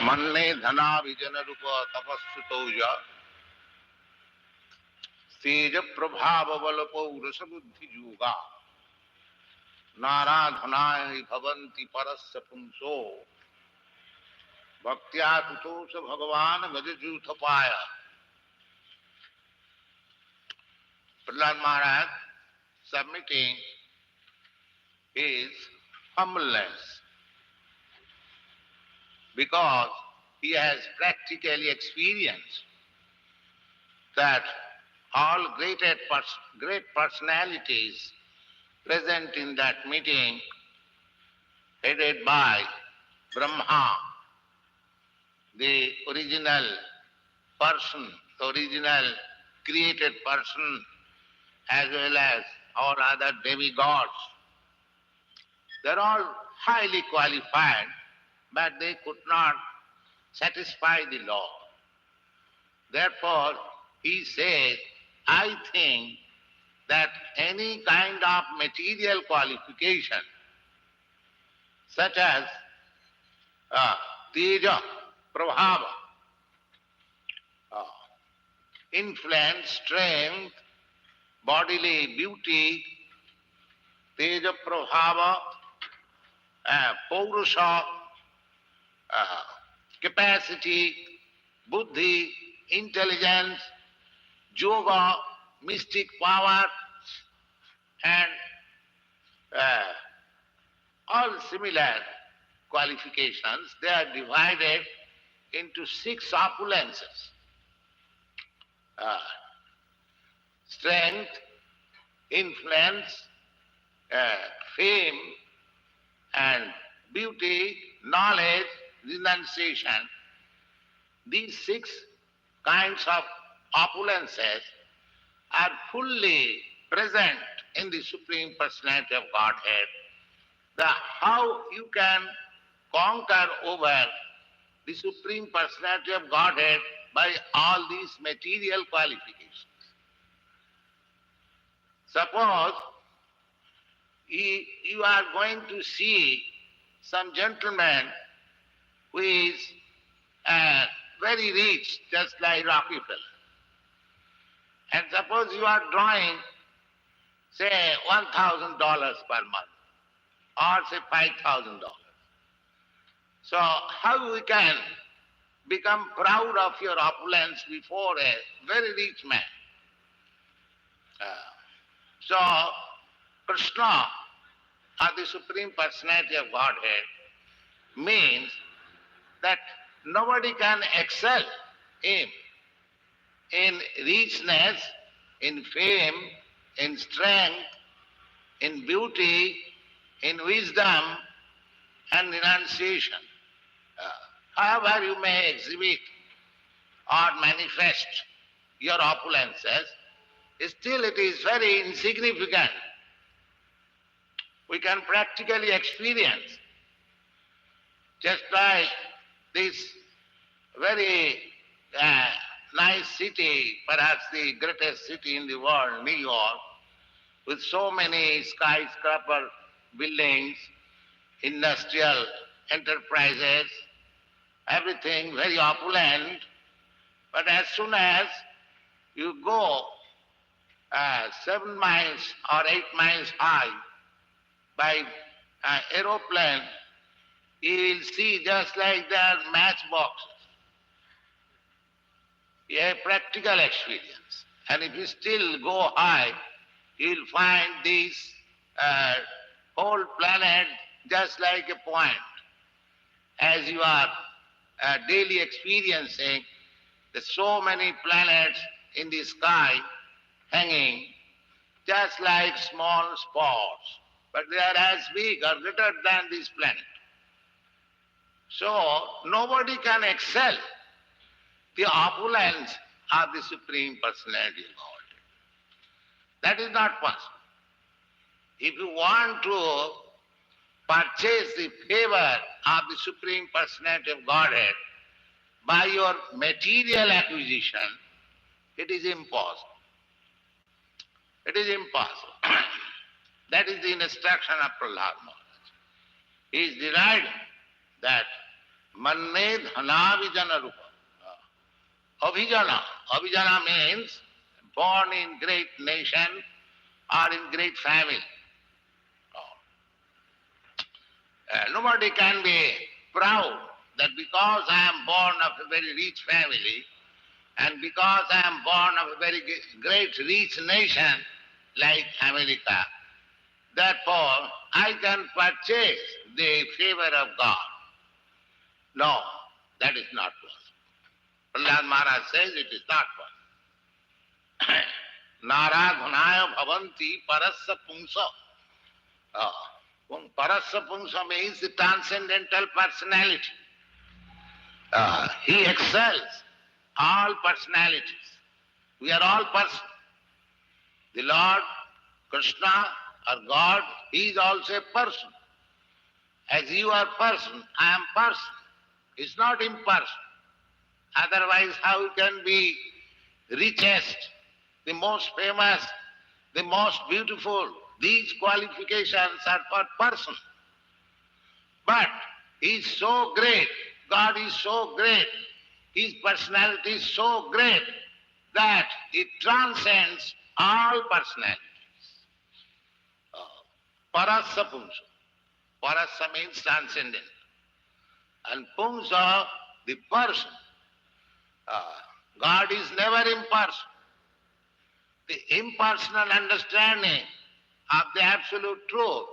Manne dhana vijana rupa tapassutoja teja prabhava balapo rasabuddhi yoga naradhanai bhavanti parasya punso bhaktya tutosa bhagavan gajajuthapaya. Prahlad Maharaj submitting his humbleness because he has practically experienced that all great personalities present in that meeting, headed by Brahma, the original person, the original created person, as well as our other demigods, they're all highly qualified, but they could not satisfy the Lord. Therefore, he says, I think that any kind of material qualification, such as teja, prabhava, influence, strength, bodily beauty, teja, prabhava, paurusha, capacity, buddhi, intelligence, yoga, mystic power, and all similar qualifications, they are divided into 6 opulences. Strength, influence, fame, and beauty, knowledge, renunciation. These 6 kinds of opulences are fully present in the Supreme Personality of Godhead, how you can conquer over the Supreme Personality of Godhead by all these material qualifications. Suppose you are going to see some gentleman who is very rich, just like Rockefeller. And suppose you are drawing, say, $1,000 per month, or say $5,000. So how we can become proud of your opulence before a very rich man? So Krishna, or the Supreme Personality of Godhead, means that nobody can excel him in richness, in fame, in strength, in beauty, in wisdom and renunciation. However you may exhibit or manifest your opulences, still it is very insignificant. We can practically experience, just like this very nice city, perhaps the greatest city in the world, New York, with so many skyscraper buildings, industrial enterprises, everything very opulent. But as soon as you go 7 miles or 8 miles high by aeroplane, you will see just like they are matchboxes. A practical experience. And if you still go high, you will find this whole planet just like a point. As you are daily experiencing, there's so many planets in the sky hanging, just like small spots, but they are as big or greater than this planet. So nobody can excel the opulence of the Supreme Personality of Godhead. That is not possible. If you want to purchase the favor of the Supreme Personality of Godhead by your material acquisition, it is impossible. It is impossible. That is the instruction of Prahlad Maharaj. He is deriding that manne dhanavijana rupa. Abhijana. Abhijana means born in great nation or in great family. Nobody can be proud that because I am born of a very rich family and because I am born of a very great rich nation like America, therefore I can purchase the favor of God. No, that is not possible. Prahlad Maharaj says it is not possible. Naradhanaya bhavanti parasya pungsa. Parasya pungsa means the transcendental personality. He excels all personalities. We are all persons. The Lord, Krishna or God, He is also a person. As you are person, I am person. It's not impersonal. Otherwise, how you can be richest, the most famous, the most beautiful? These qualifications are for person. But He is so great, God is so great, His personality is so great that it transcends all personalities. Parasya pungsa. Parasya means transcendent. And pungsa, the person. God is never impersonal. The impersonal understanding of the absolute truth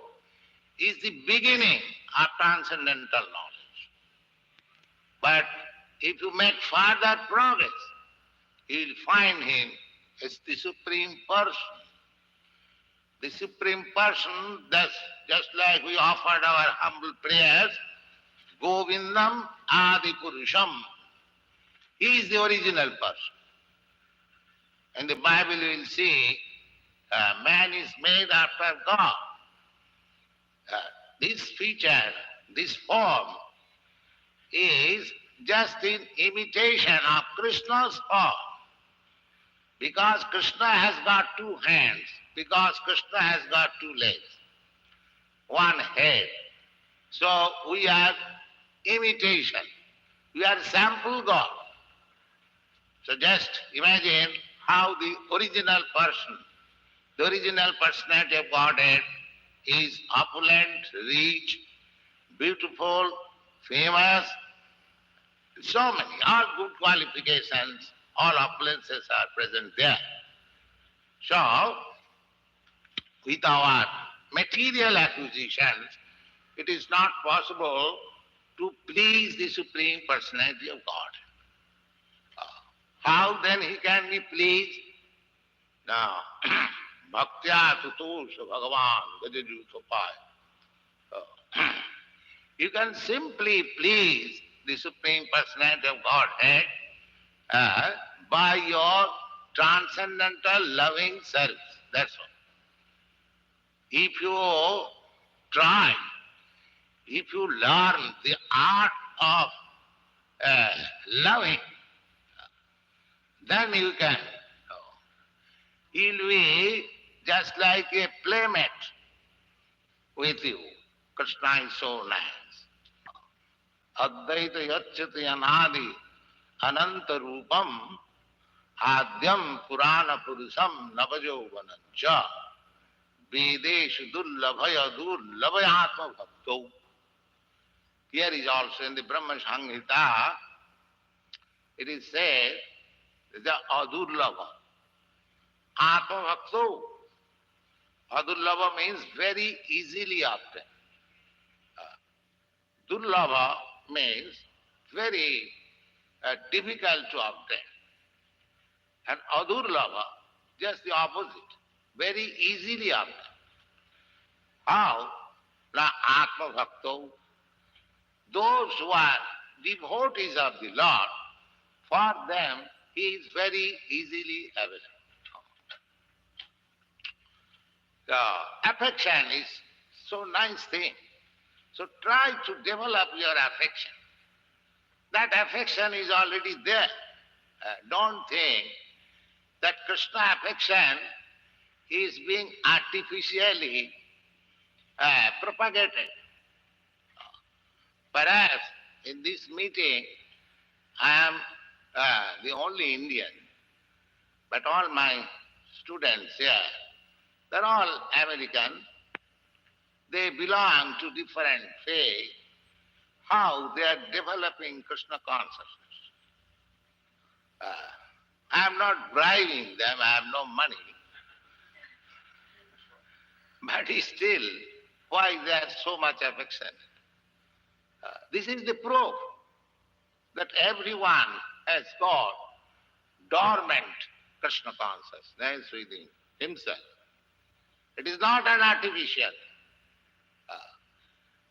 is the beginning of transcendental knowledge. But if you make further progress, you will find Him as the Supreme Person. The Supreme Person, thus, just like we offered our humble prayers, Govindam Adi Purusham. He is the original person. In the Bible you will see man is made after God. This feature, this form is just in imitation of Krishna's form. Because Krishna has got two hands, because Krishna has got two legs, one head. So we are imitation. We are sample God. So just imagine how the original person, the original personality of Godhead is opulent, rich, beautiful, famous, so many, all good qualifications, all opulences are present there. So, with our material acquisitions, it is not possible to please the Supreme Personality of God. How then he can be pleased? Now, Bhaktya Tutosha Bhagavan Gajajutopaya. You can simply please the Supreme Personality of Godhead by your transcendental loving service. That's all. If you try, if you learn the art of loving, then you can. He'll be just like a playmate with you. Krishna is so nice. Advaita yacchati anadi ananta rupam adyam purana purusam navajovanancha vedeshu dullabhaya dullabhayatma bhakto. Here is also in the Brahma Samhita, it is said, the adurlabha. Atma bhakto. Adurlabha means very easily obtained. Durlabha means very difficult to obtain. And adurlabha, just the opposite, very easily obtained. How? Na atma bhakto. Those who are devotees of the Lord, for them he is very easily available. The affection is so nice thing. So try to develop your affection. That affection is already there. Don't think that Krishna affection is being artificially propagated. Perhaps in this meeting I am the only Indian, but all my students here, they're all American. They belong to different faith. How they are developing Krishna consciousness. I am not bribing them, I have no money. But still, why they are so much affectionate? This is the proof that everyone has got dormant Krishna consciousness within himself. It is not an artificial.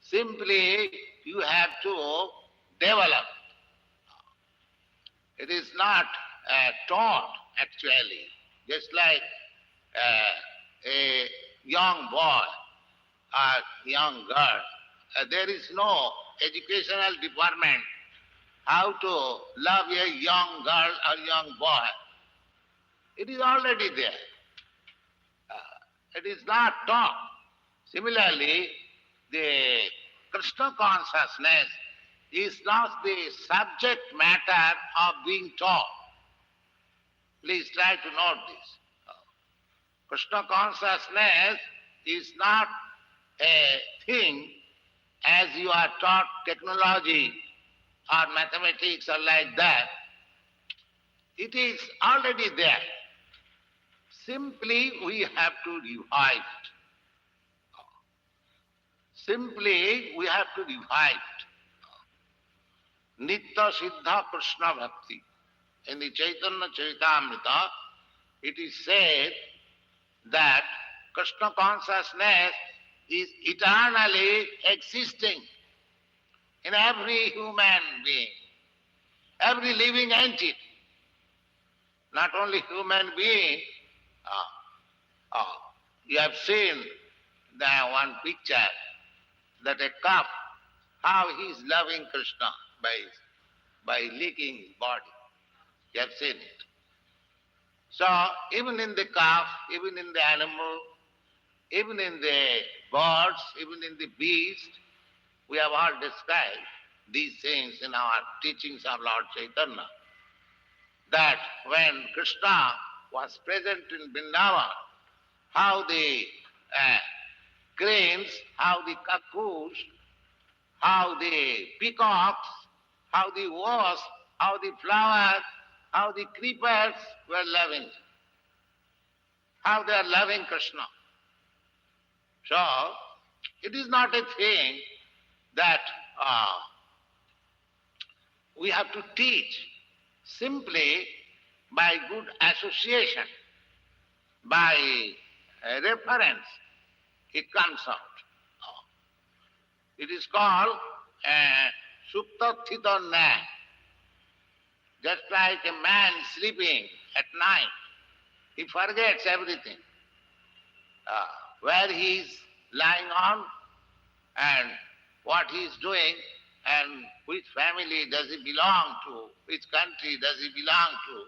Simply you have to develop. It is not taught actually, just like a young boy or young girl. There is no educational department how to love a young girl or young boy. It is already there. It is not taught. Similarly, the Krishna consciousness is not the subject matter of being taught. Please try to note this. Krishna consciousness is not a thing as you are taught technology or mathematics or like that. It is already there. Simply we have to revive it. Simply we have to revive it. Nitya Siddha Krishna Bhakti. In the Chaitanya Charitamrita, it is said that Krishna consciousness is eternally existing in every human being. every living entity, not only human being. You have seen the one picture that a calf, how he is loving Krishna by licking his body. You have seen it. So even in the calf, even in the animal, even in the birds, even in the beast, we have all described these things in our teachings of Lord Chaitanya. That when Krishna was present in Vrindavan, how the cranes, how the cuckoos, how the peacocks, how the wasps, how the flowers, how the creepers were loving, how they are loving Krishna. So, it is not a thing that we have to teach. Simply by good association, by reference, it comes out. It is called Suptathita nap. Just like a man sleeping at night, he forgets everything. Where he is lying on and what he is doing and which family does he belong to, which country does he belong to,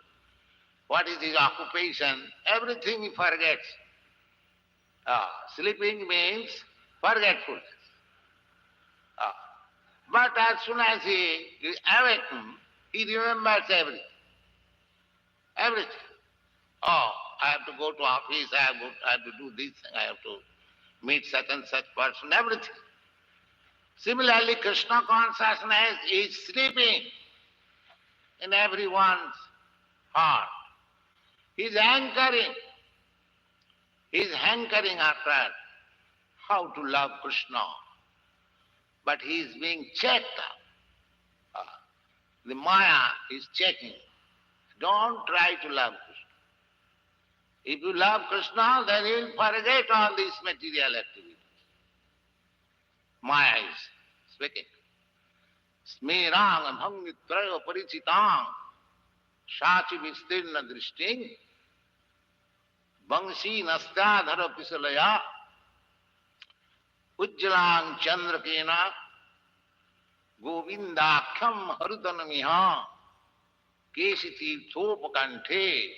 what is his occupation, everything he forgets. Sleeping means forgetfulness. But as soon as he is awakened, he remembers everything. Everything. Oh, I have to go to office, I have to do this thing, I have to meet such and such person, everything. Similarly, Krishna consciousness is sleeping in everyone's heart. He is hankering. He is hankering after how to love Krishna. But he is being checked. The Maya is checking. Don't try to love Krishna. If you love Krishna, then you will forget all these material activities. Maya is speaking. Smirang bhangitrayo parichitang shachi vistirna drishting bangsi nastadhara pisalaya ujjalang chandrakena govindakhyam harutanamiha kesiti thopakanthe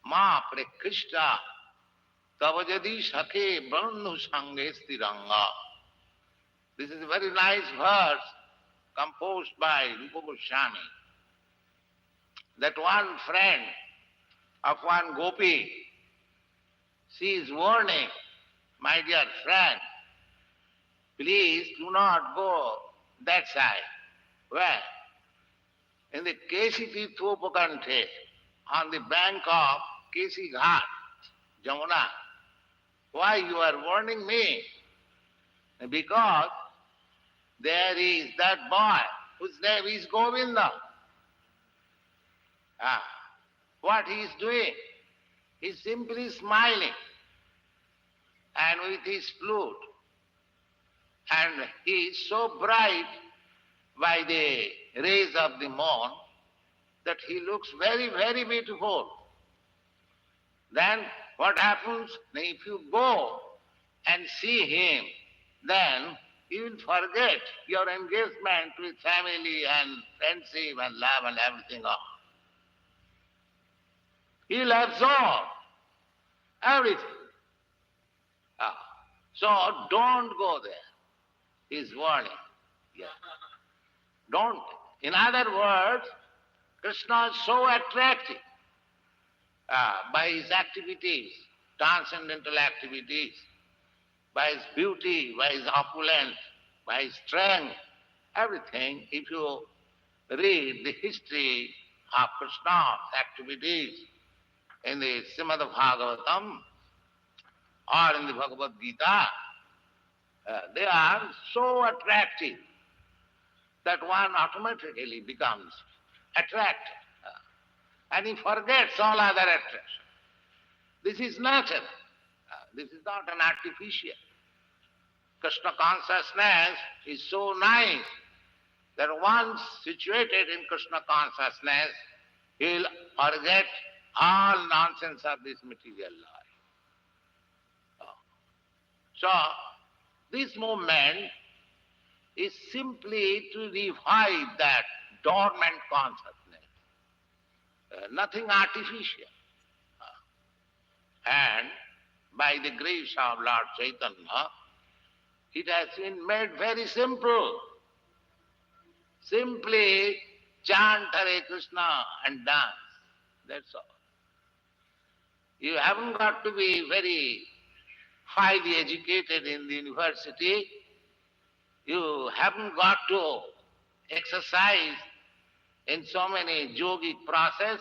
ma prekrishta tavajadi sakhe brahnu sanghe stiranga. This is a very nice verse composed by Rupa Goswami. That one friend of one gopi, she is warning, my dear friend, please do not go that side. Where? In the Kesi Tirthopakanthe, on the bank of Kesi Ghat, Jamuna. Why you are warning me? Because there is that boy whose name is Govinda. What he is doing? He is simply smiling and with his flute. And he is so bright by the rays of the moon that he looks very, very beautiful. Then what happens? If you go and see him, then you will forget your engagement with family and friendship and love and everything else. He will absorb everything. So don't go there. He is warning. Yeah. Don't. In other words, Krishna is so attractive by his activities, transcendental activities, by his beauty, by his opulence, by his strength, everything. If you read the history of Krishna's activities in the Srimad Bhagavatam or in the Bhagavad Gita, they are so attractive that one automatically becomes attracted. And he forgets all other attraction. This is natural. This is not an artificial. Krishna consciousness is so nice that once situated in Krishna consciousness, he will forget all nonsense of this material life. So, this movement is simply to revive that dormant consciousness, nothing artificial. And by the grace of Lord Chaitanya, it has been made very simple. Simply chant Hare Krishna and dance. That's all. You haven't got to be very highly educated in the university. You haven't got to exercise in so many yogic process,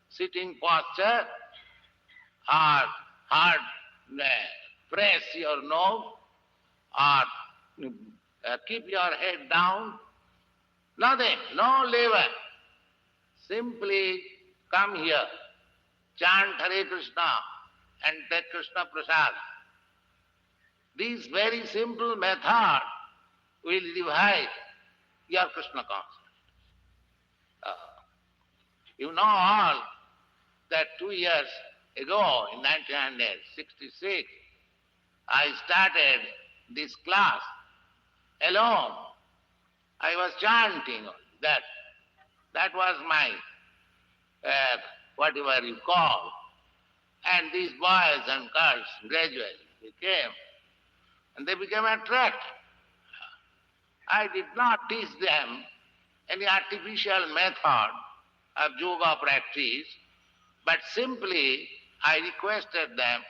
sitting posture, or hard press your nose, or keep your head down. Nothing, no labor. Simply come here, chant Hare Krishna and take Krishna Prasad. This very simple method will revive your Krishna consciousness. You know all that 2 years ago, in 1966, I started this class alone. I was chanting that. That was my, whatever you call. And these boys and girls gradually they came and they became attracted. I did not teach them any artificial method of yoga practice, but simply I requested them,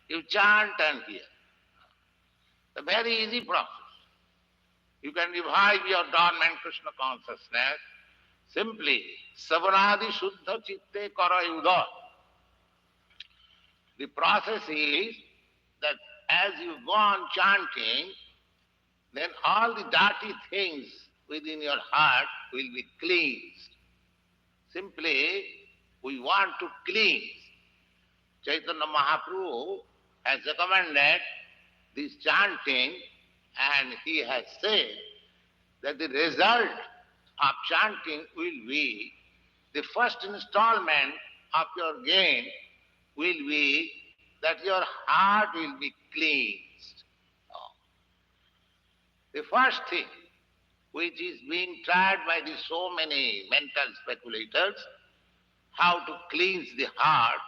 you chant and hear. A very easy process. You can revive your dormant Krishna consciousness simply savanadi shuddha chitte karayuda. The process is that as you go on chanting, then all the dirty things within your heart will be cleansed. Simply, we want to cleanse. Chaitanya Mahaprabhu has recommended this chanting, and he has said that the result of chanting will be the first installment of your gain will be that your heart will be cleansed. The first thing which is being tried by the so many mental speculators, how to cleanse the heart,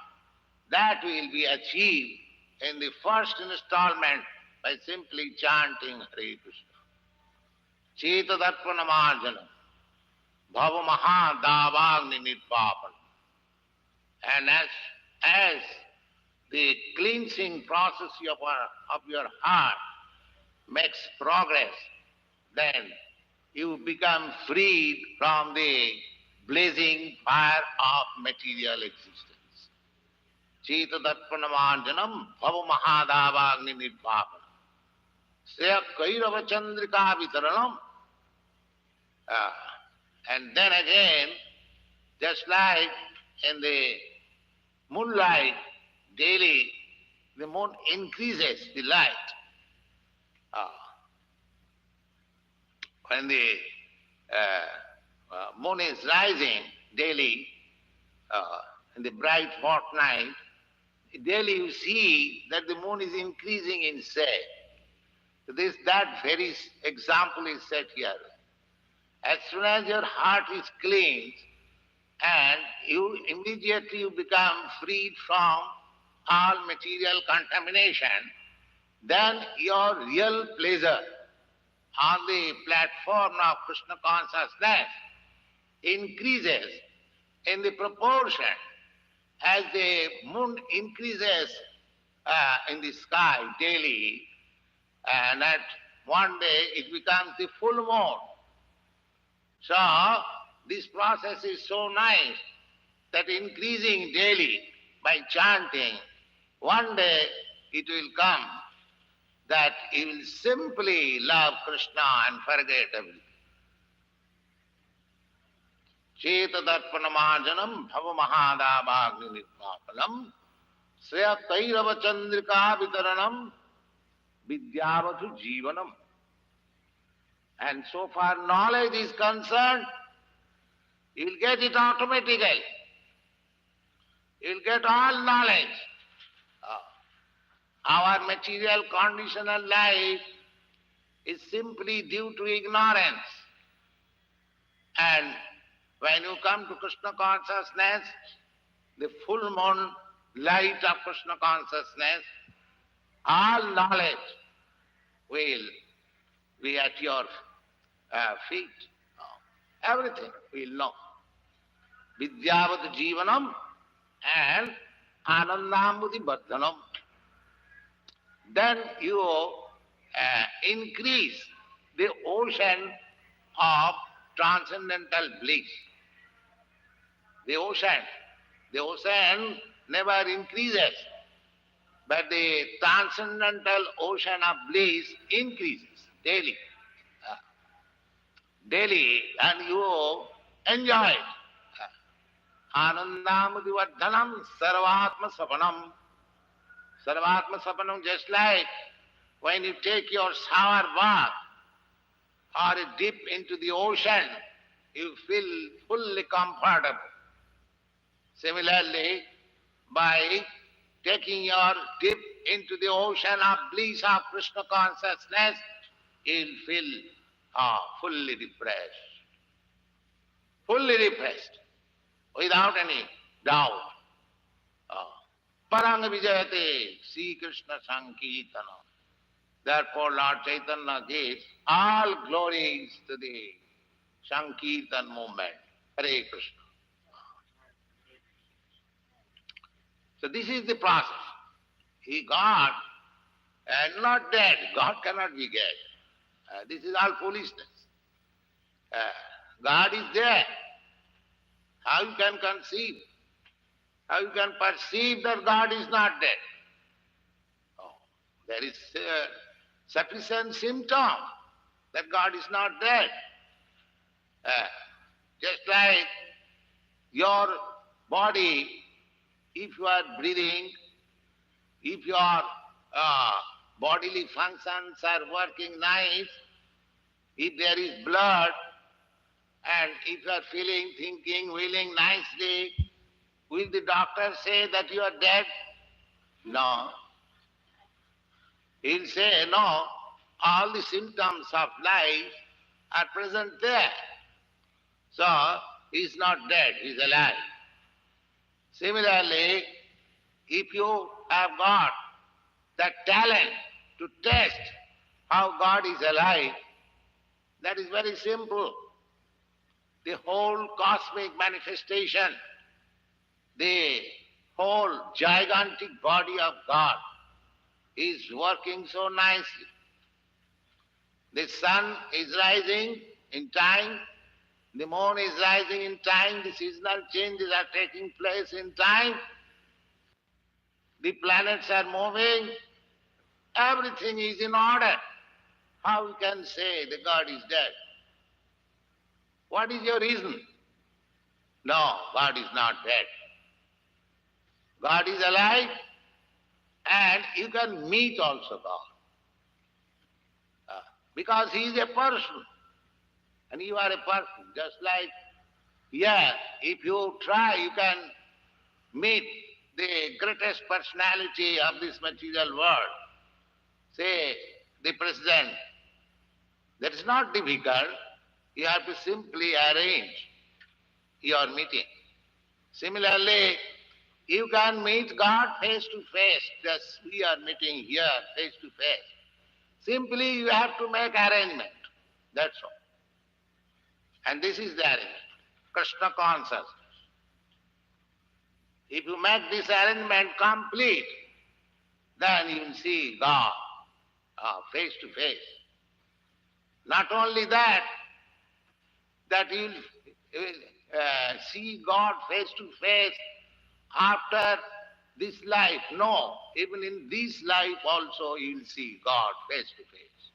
that will be achieved in the first installment by simply chanting Hare Krishna. Cheta darpanamarjanam, bhava mahadavagni nirvapanam. And as the cleansing process of your heart makes progress, then you become freed from the blazing fire of material existence. Cheta darpanamarjanam bhava mahadavagni nirvapanam. Sreya kairava chandrika vitaranam. And then again, just like in the moonlight, daily the moon increases the light. When the moon is rising daily, in the bright fortnight, daily you see that the moon is increasing in shade. That very example is set here. As soon as your heart is cleansed, and you immediately become freed from all material contamination, then your real pleasure on the platform of Krishna consciousness increases in the proportion as the moon increases in the sky daily, and at one day it becomes the full moon. So this process is so nice that increasing daily by chanting, one day it will come that you will simply love Krishna and forget everything. Cheta darpanamarjanam bhava mahadavagni nirvapanam sreya kairava chandrika vitaranam vidyavatu jivanam. And so far knowledge is concerned, you will get it automatically. You will get all knowledge. Our material conditional life is simply due to ignorance. And when you come to Krishna consciousness, the full moon light of Krishna consciousness, all knowledge will be at your feet. Everything will know. Vidyavat Jivanam and Anandamudi Bardhanam. Then you increase the ocean of transcendental bliss. The ocean never increases, but the transcendental ocean of bliss increases daily. Daily, and you enjoy it. Anandamudi Vardhanam Sarvatma Sapanam. Sarvatma Sapanam, just like when you take your shower bath or a dip into the ocean, you feel fully comfortable. Similarly, by taking your dip into the ocean of bliss of Krishna consciousness, you will feel fully refreshed. Fully refreshed, without any doubt. Parang Vijayate, Sri Krishna Sankirtana. Therefore, Lord Chaitanya gives all glories to the Sankirtan movement. Hare Krishna. So this is the process. He got not dead. God cannot be dead. This is all foolishness. God is there. How you can conceive? How you can perceive that God is not dead? There is sufficient symptom that God is not dead. Just like your body, if you are breathing, if your bodily functions are working nice, if there is blood, and if you are feeling, thinking, willing nicely, will the doctor say that you are dead? No. He'll say, no, all the symptoms of life are present there. So, he's not dead, he's alive. Similarly, if you have got that talent to test how God is alive, that is very simple. The whole cosmic manifestation, the whole gigantic body of God is working so nicely. The sun is rising in time, the moon is rising in time, the seasonal changes are taking place in time, the planets are moving, everything is in order. How you can say that God is dead? What is your reason? No, God is not dead. God is alive, and you can meet also God. Because He is a person, and you are a person. Just like, if you try, you can meet the greatest personality of this material world. Say, the President. That is not difficult. You have to simply arrange your meeting. Similarly, you can meet God face to face, just we are meeting here face to face. Simply you have to make arrangement, that's all. And this is the arrangement, Krishna consciousness. If you make this arrangement complete, then you will see God face to face. Not only that you will see God face to face after this life. No, even in this life also you will see God face to face.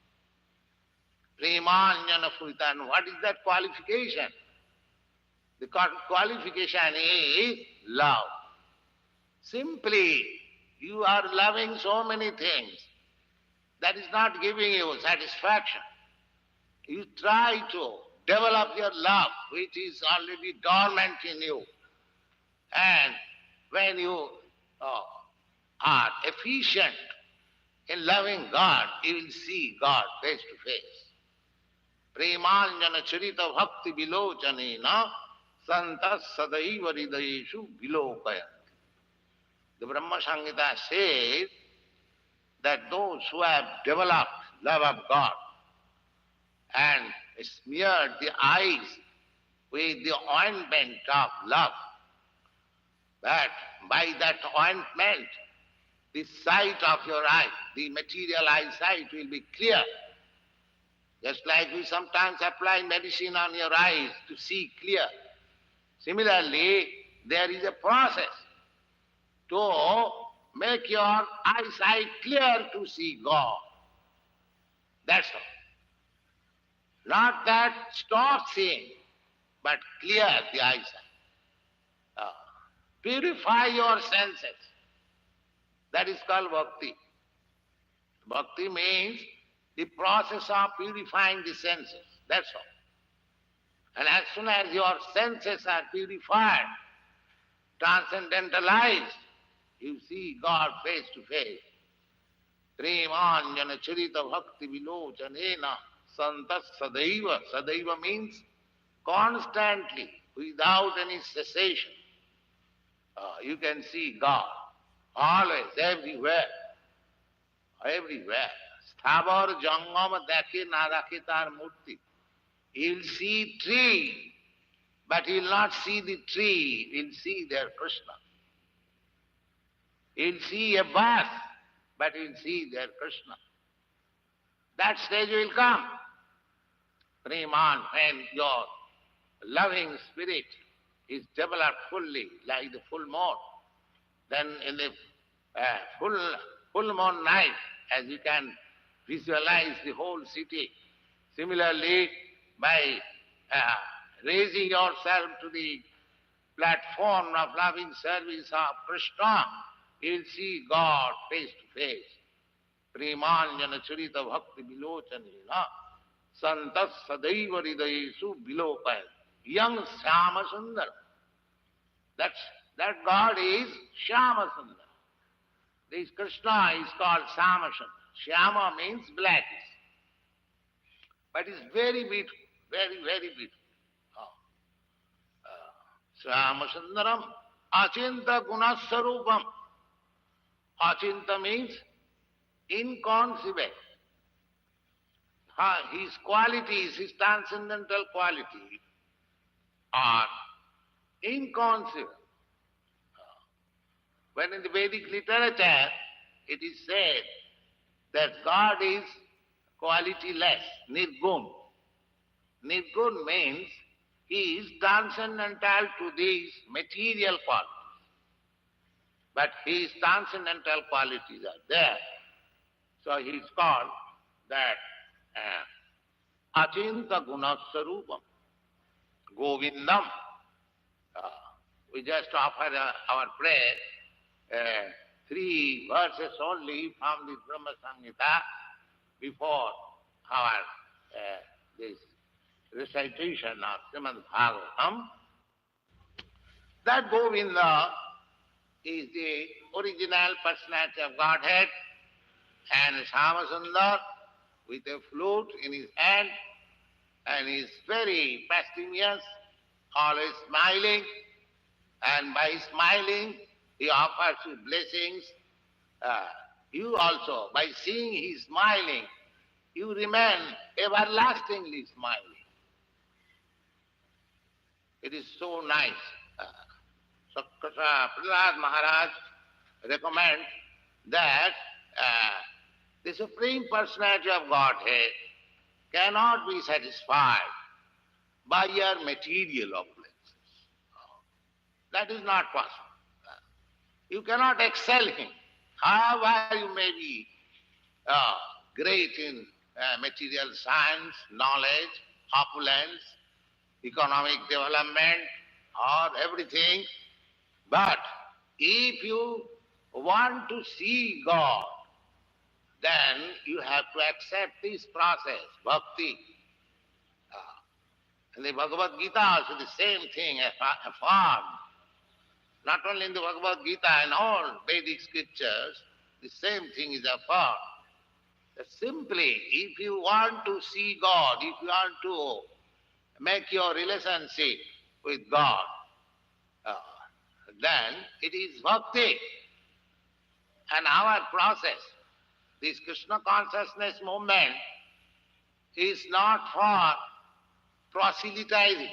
Premanjana Puritan, what is that qualification? The qualification is love. Simply, you are loving so many things that is not giving you satisfaction. You try to develop your love, which is already dormant in you. And when you are efficient in loving God, you will see God face to face. Premanjana charita bhakti vilochanena santas sadaiva hridayeshu vilokaya. The Brahma Samhita says that those who have developed love of God and smeared the eyes with the ointment of love, that by that ointment, the sight of your eye, the material eyesight will be clear. Just like we sometimes apply medicine on your eyes to see clear. Similarly, there is a process to make your eyesight clear to see God. That's all. Not that stop seeing, but clear the eyesight. Purify your senses. That is called bhakti. Bhakti means the process of purifying the senses. That's all. And as soon as your senses are purified, transcendentalized, you see God face to face. Premanjana charita bhakti vilochanena santas sadaiva. Sadaiva means constantly, without any cessation. You can see God always, everywhere. Everywhere. Sthavar jangam dekhe na rakhe tar murti. He'll see tree, but he'll not see the tree, he'll see their Krishna. He'll see a bus, but he'll see their Krishna. That stage will come. Preman, when your loving spirit is developed fully, like the full moon, then in the full moon night, as you can visualize the whole city, similarly, by raising yourself to the platform of loving service of Krishna, you'll see God face to face. Premanjana charita bhakti vilochanena santas sadaiva hridayesu vilokaya. Young Shyama Sundara. That God is Shyama Sundara. This Krishna is called Shyama Sundara. Shyama means black. But it's very beautiful. Very, very beautiful. Shyama Sundaram Achinta Gunasarupam. Achinta means inconceivable. His qualities, his transcendental qualities are inconceivable. When in the Vedic literature it is said that God is quality-less, nirgun. Nirgun means he is transcendental to these material qualities. But his transcendental qualities are there. So he is called that Achinta Gunasarupam, Govindam. We just offer our prayer, 3 verses only from the Brahma Samhita before our this recitation of Srimad Bhagavatam. That Govinda is the original personality of Godhead, and Shyama Sundar with a flute in his hand, and he is very fastidious, always smiling, and by smiling he offers you blessings. You also, by seeing he is smiling, you remain everlastingly smiling. It is so nice. So Prahlad Maharaj recommends that the Supreme Personality of Godhead cannot be satisfied by your material opulences. That is not possible. You cannot excel him. However you may be great in material science, knowledge, opulence, economic development, or everything, but if you want to see God, then you have to accept this process, bhakti. In the Bhagavad Gita also the same thing affirmed. Not only in the Bhagavad Gita, in all Vedic scriptures, the same thing is affirmed. That simply, if you want to see God, if you want to make your relationship with God, then it is bhakti. And our process, this Krishna consciousness movement, is not for proselytizing.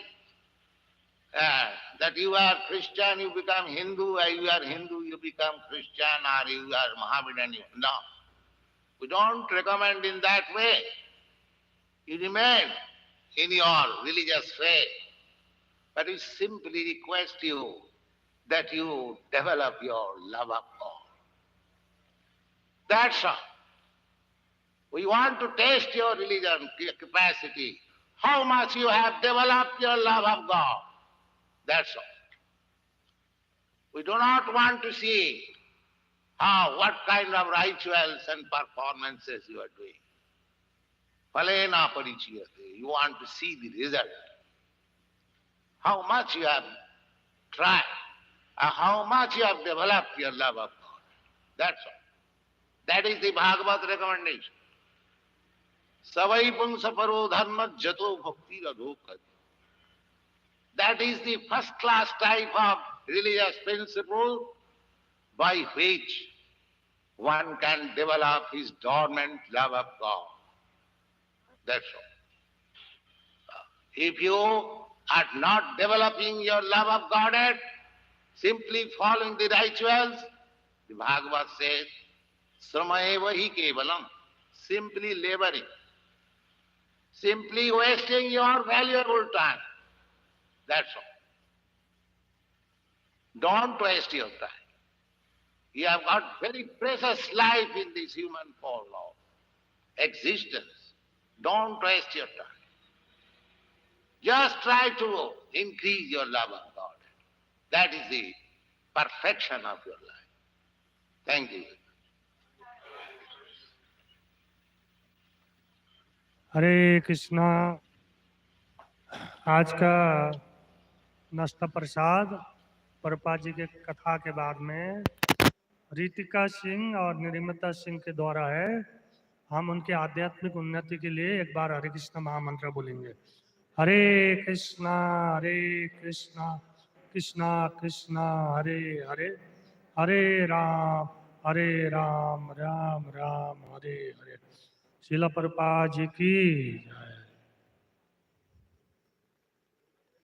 That you are Christian, you become Hindu, or you are Hindu, you become Christian, or you are Mohammedan. No. We don't recommend in that way. You remain in your religious faith. But we simply request you that you develop your love of God. That's all. We want to test your religion capacity, how much you have developed your love of God. That's all. We do not want to see what kind of rituals and performances you are doing. Phalena parichiyate. You want to see the result. How much you have tried, how much you have developed your love of God. That's all. That is the Bhagavad recommendation. Savai pungsa paro dharma jato bhakti radhokati. That is the first class type of religious principle by which one can develop his dormant love of God. That's all. If you are not developing your love of Godhead, simply following the rituals, the Bhagavad says, Sramaeva hi kevalam, simply laboring, simply wasting your valuable time. That's all. Don't waste your time. You have got very precious life in this human form of existence. Don't waste your time. Just try to increase your love of God. That is the perfection of your life. Thank you. हरे कृष्णा। आज का नाश्ता प्रसाद प्रभुपाद जी के कथा के बाद में रितिका सिंह और निर्मता सिंह के द्वारा है। हम उनके आध्यात्मिक उन्नति के लिए एक बार हरे कृष्णा महामंत्र बोलेंगे। हरे कृष्णा कृष्णा कृष्णा हरे हरे, हरे राम राम राम हरे हरे। श्रील प्रभुपाद जी की जय।